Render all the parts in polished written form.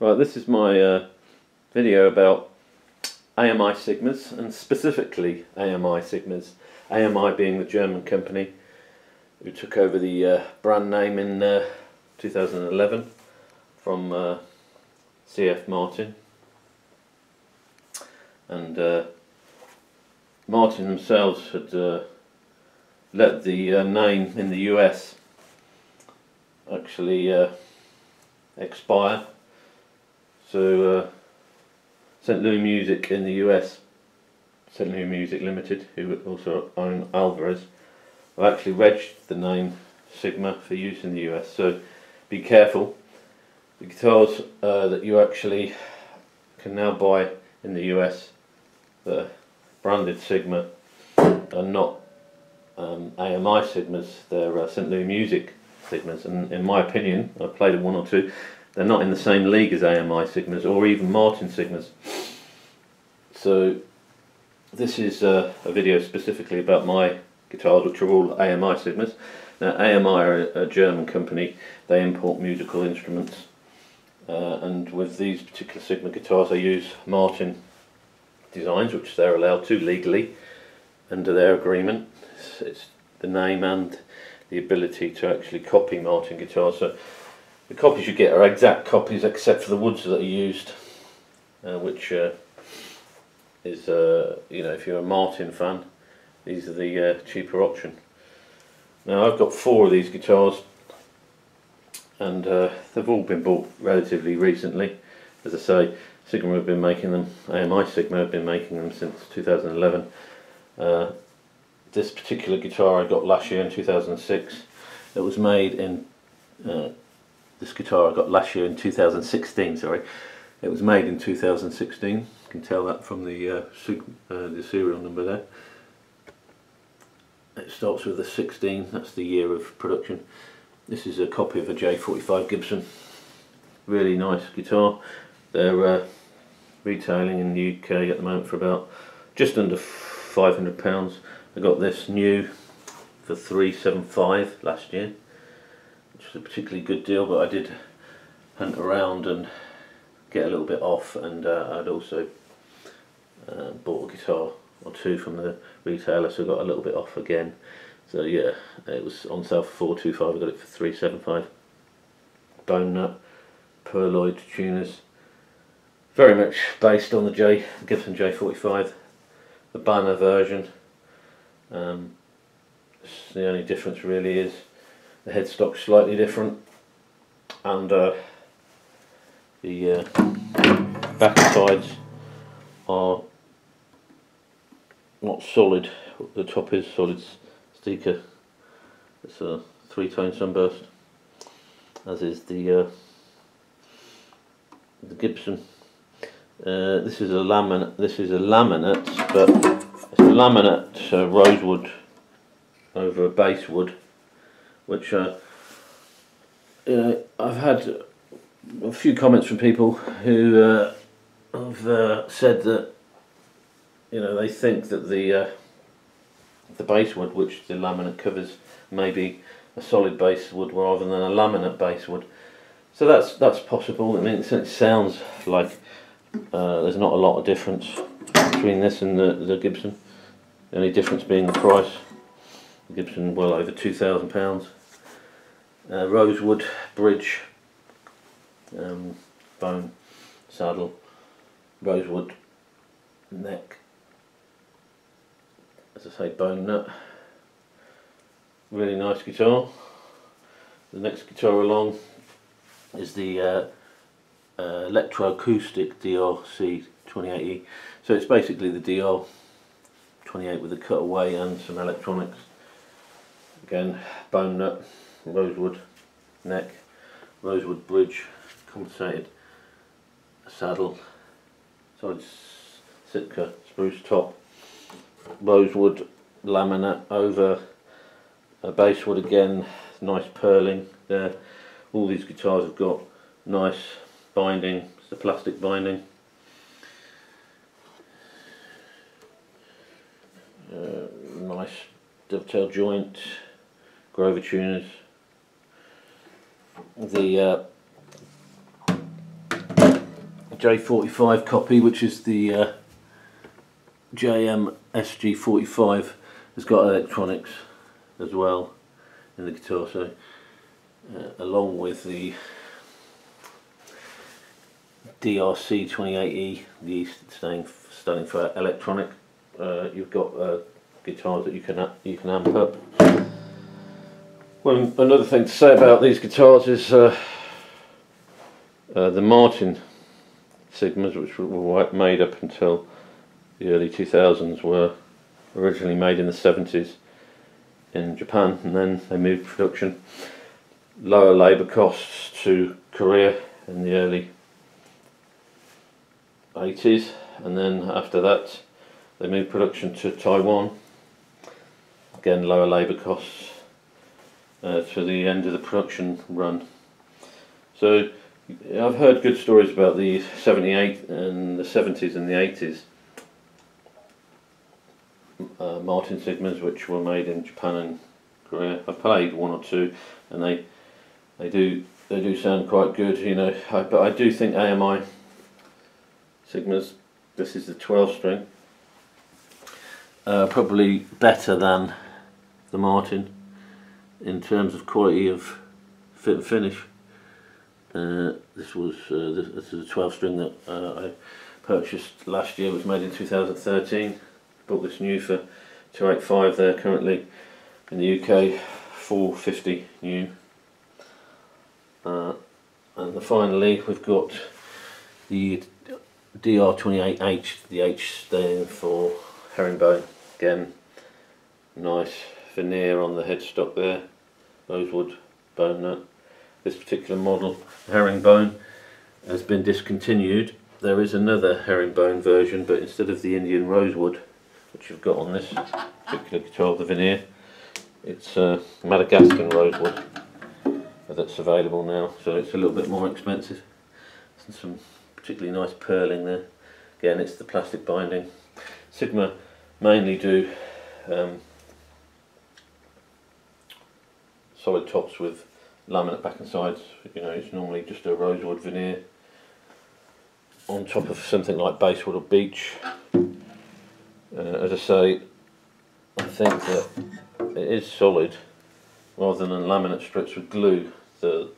Right, this is my video about AMI Sigmas, and specifically AMI Sigmas. AMI being the German company who took over the brand name in 2011 from CF Martin. And Martin themselves had let the name in the US actually expire. So St. Louis Music in the US, St. Louis Music Limited, who also own Alvarez, have actually registered the name Sigma for use in the US. So be careful. The guitars that you actually can now buy in the US that are branded Sigma are not AMI Sigmas, they're St. Louis Music Sigmas, and in my opinion, I've played one or two, they're not in the same league as AMI Sigmas or even Martin Sigmas. So this is a video specifically about my guitars, which are all AMI Sigmas. Now AMI are a German company, they import musical instruments, and with these particular Sigma guitars they use Martin designs, which they're allowed to legally under their agreement. It's the name and the ability to actually copy Martin guitars. So the copies you get are exact copies except for the woods that are used, which is, you know, if you're a Martin fan, these are the cheaper option. Now I've got 4 of these guitars, and they've all been bought relatively recently. As I say, Sigma have been making them, AMI Sigma have been making them since 2011. This particular guitar I got last year in 2006. It was made in this guitar I got last year in 2016. Sorry, it was made in 2016. You can tell that from the serial number there. It starts with a 16. That's the year of production. This is a copy of a J45 Gibson. Really nice guitar. They're retailing in the UK at the moment for about just under £500. I got this new for £375 last year, which was a particularly good deal, but I did hunt around and get a little bit off, and I'd also bought a guitar or 2 from the retailer, so I got a little bit off again. So yeah, it was on sale for £425, I got it for £375. Bone nut, pearloid tuners, very much based on the Gibson J45, the Banner version. The only difference really is the headstock's slightly different, and the back sides are not solid. The top is solid Sticker. It's a 3-tone sunburst, as is the Gibson. This is a laminate. But it's a laminate rosewood over a basswood, which I've had a few comments from people who have said that, you know, they think that the basswood, which the laminate covers, may be a solid basswood rather than a laminate basswood. So that's possible. I mean, it sounds like there's not a lot of difference between this and the Gibson. The only difference being the price. The Gibson well over £2,000. Rosewood bridge, bone saddle, rosewood neck, as I say, bone nut. Really nice guitar. The next guitar along is the Electro-Acoustic Drc 28E. So it's basically the DR28 with a cutaway and some electronics. Again, bone nut, rosewood neck, rosewood bridge, compensated saddle, solid Sitka spruce top, rosewood laminate over a basswood again, nice purling there. All these guitars have got nice binding, it's the plastic binding. Nice dovetail joint, Grover tuners. The J45 copy, which is the JM SG45, has got electronics as well in the guitar, so along with the DRC 28E, the E standing for electronic, you've got guitars that you can amp up. Well, another thing to say about these guitars is the Martin Sigmas, which were made up until the early 2000s, were originally made in the 70s in Japan, and then they moved production, lower labour costs, to Korea in the early 80s, and then after that they moved production to Taiwan, again lower labour costs, to the end of the production run. So I've heard good stories about the 78 and the 70s and the 80s Martin Sigmas, which were made in Japan and Korea. I've played one or two, and they do sound quite good, you know. But I do think AMI Sigmas, this is the 12 string, probably better than the Martin in terms of quality of fit and finish. This is a 12 string that I purchased last year. It was made in 2013. Bought this new for 285 there, currently in the UK 450 new. And finally we've got the DR28H, the H standing for herringbone. Again, nice veneer on the headstock there, rosewood bone nut. This particular model, herringbone, has been discontinued. There is another herringbone version, but instead of the Indian rosewood, which you've got on this particular guitar, the veneer, it's Madagascan rosewood that's available now, so it's a little bit more expensive. And some particularly nice purling there. Again, it's the plastic binding. Sigma mainly do solid tops with laminate back and sides. You know, it's normally just a rosewood veneer on top of something like basswood or beech. As I say, I think that it is solid rather than laminate strips with glue that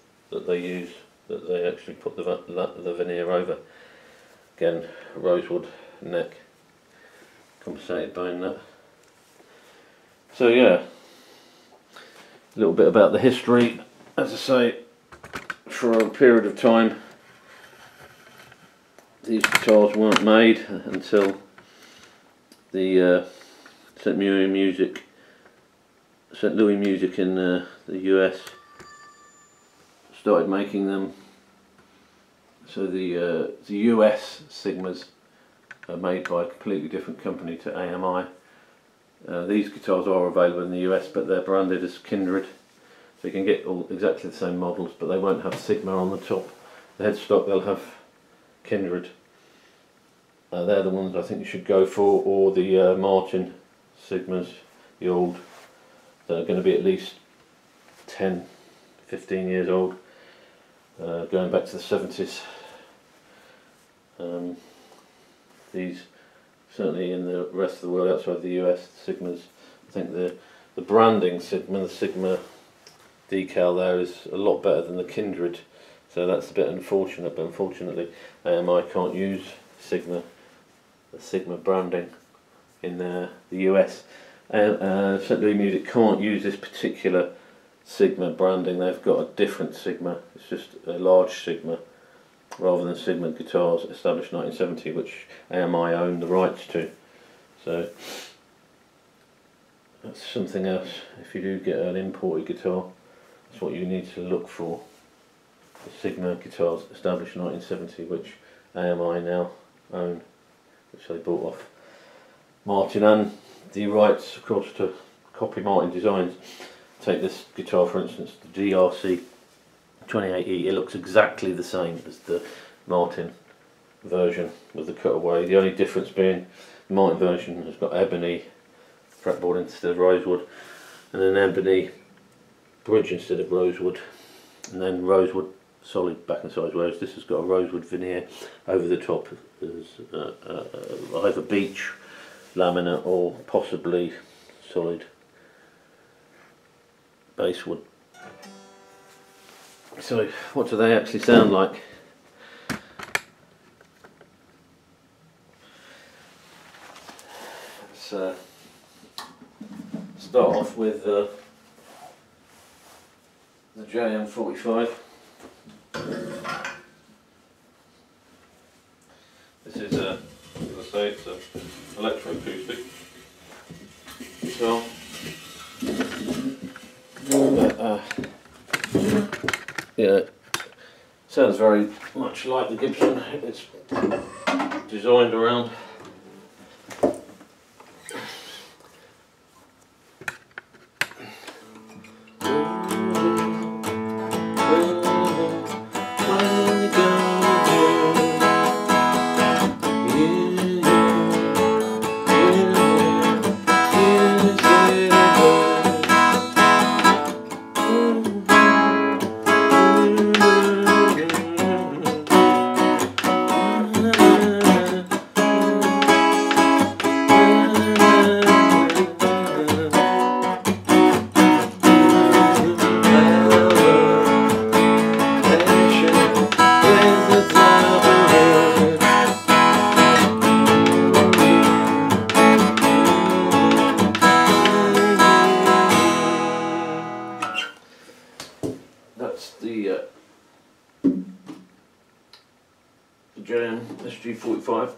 they use, that they actually put the veneer over. Again, rosewood neck, compensated bone nut. So yeah, a little bit about the history. As I say, for a period of time these guitars weren't made until the St. Louis Music in the US started making them. So the US Sigmas are made by a completely different company to AMI. These guitars are available in the US, but they're branded as Kindred, so you can get all exactly the same models, but they won't have Sigma on the top. The headstock, they'll have Kindred. They're the ones I think you should go for, or the Martin Sigmas, the old, that are going to be at least 10, 15 years old, going back to the 70s. These, certainly in the rest of the world outside the US, the Sigmas, I think the branding Sigma, the Sigma decal there, is a lot better than the Kindred, so that's a bit unfortunate, but unfortunately AMI can't use the Sigma branding in the US. St. Louis Music can't use this particular Sigma branding. They've got a different Sigma. It's just a large Sigma rather than Sigma Guitars, established 1970, which AMI own the rights to. So that's something else. If you do get an imported guitar, that's what you need to look for. The Sigma Guitars, established 1970, which AMI now own, which they bought off Martin, and the rights, of course, to copy Martin designs. Take this guitar, for instance, the DRC 28E. It looks exactly the same as the Martin version with the cutaway. The only difference being the Martin version has got ebony fretboard instead of rosewood, and an ebony bridge instead of rosewood, and then rosewood solid back and sides, whereas this has got a rosewood veneer over the top. There's either beech, laminate, or possibly solid basswood. So what do they actually sound like? Let's start off with the JM45. This is as I say, it's an electro-acoustic guitar. Yeah, sounds very much like the Gibson. It's designed around JM SG45.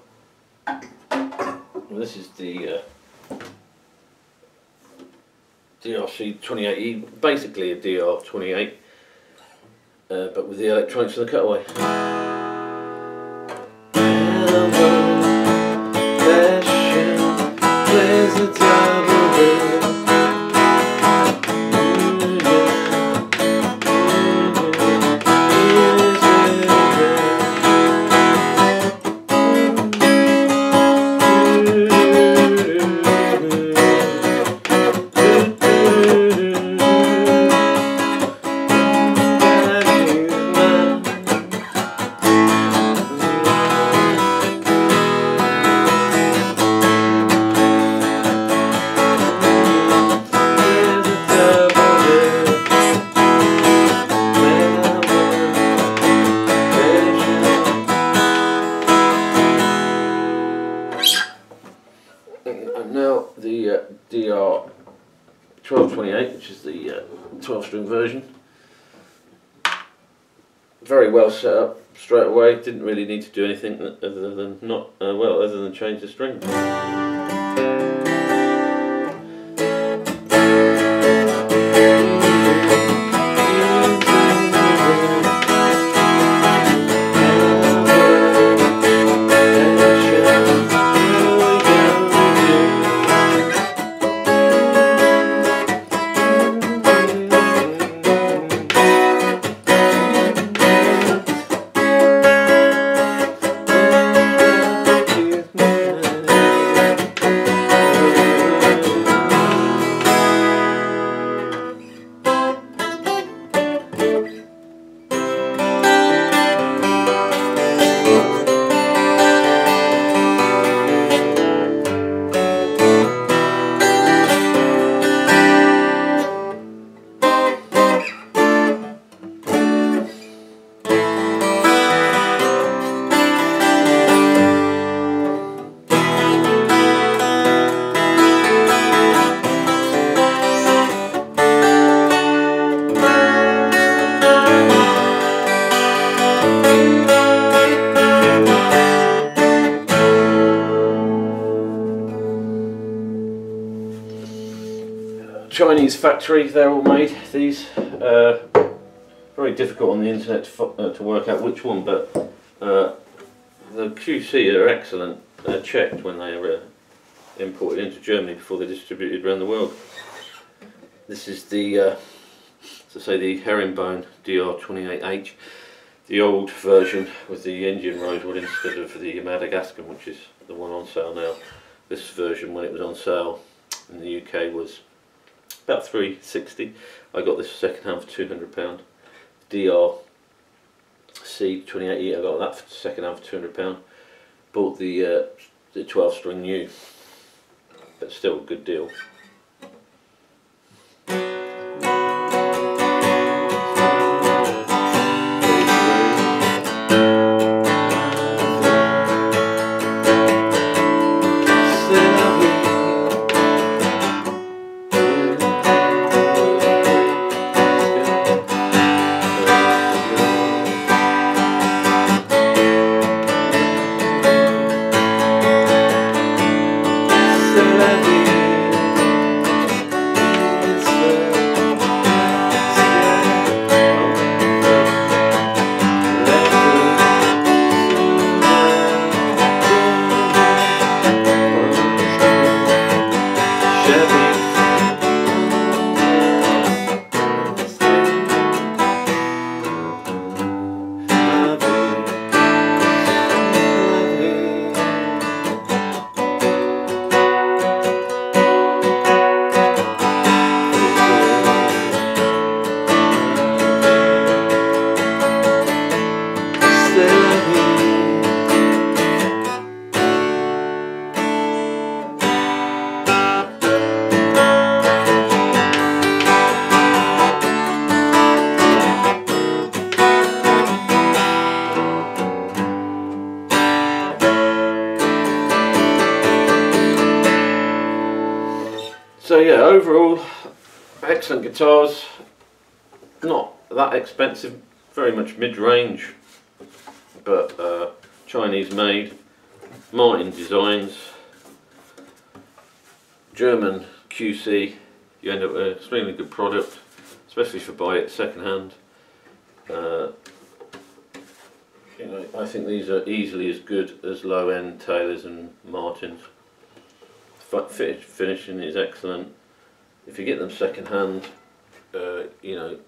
Well, this is the DRC 28E, basically a DR28, but with the electronics and the cutaway. Now the DR1228, which is the 12-string version. Very well set up straight away. Didn't really need to do anything other than other than change the string. Chinese factory, they're all made. These very difficult on the internet to work out which one, but the QC are excellent. They're checked when they are imported into Germany before they're distributed around the world. This is the, as I say, the herringbone DR28H, the old version with the Indian rosewood instead of the Madagascar, which is the one on sale now. This version, when it was on sale in the UK, was about $360. I got this second hand for £200. DR C28E. I got that for second hand for £200. Bought the 12 string new, but still a good deal. So yeah, overall, excellent guitars, not that expensive, very much mid-range, but Chinese made, Martin designs, German QC, you end up with an extremely good product, especially if you buy it second hand. You know, I think these are easily as good as low-end Taylors and Martins. Finishing is excellent. If you get them second hand, you know,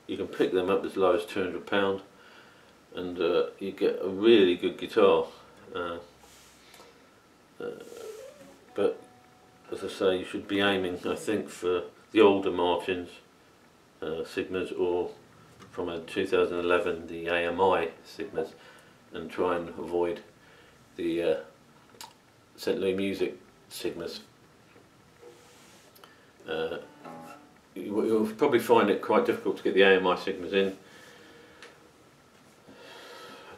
you can pick them up as low as £200, and you get a really good guitar. But as I say, you should be aiming, I think, for the older Martins, Sigmas, or from a 2011 the AMI Sigmas, and try and avoid the St. Louis Music Sigmas. You'll probably find it quite difficult to get the AMI Sigmas in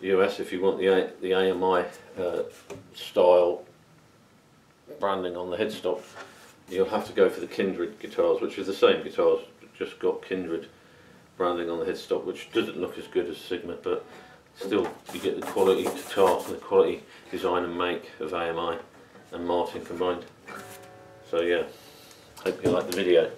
US if you want the AMI style branding on the headstock. You'll have to go for the Kindred guitars, which is the same guitars, just got Kindred branding on the headstock, which doesn't look as good as Sigma, but still you get the quality guitar and the quality design and make of AMI and Martin combined. So yeah, hope you like the video.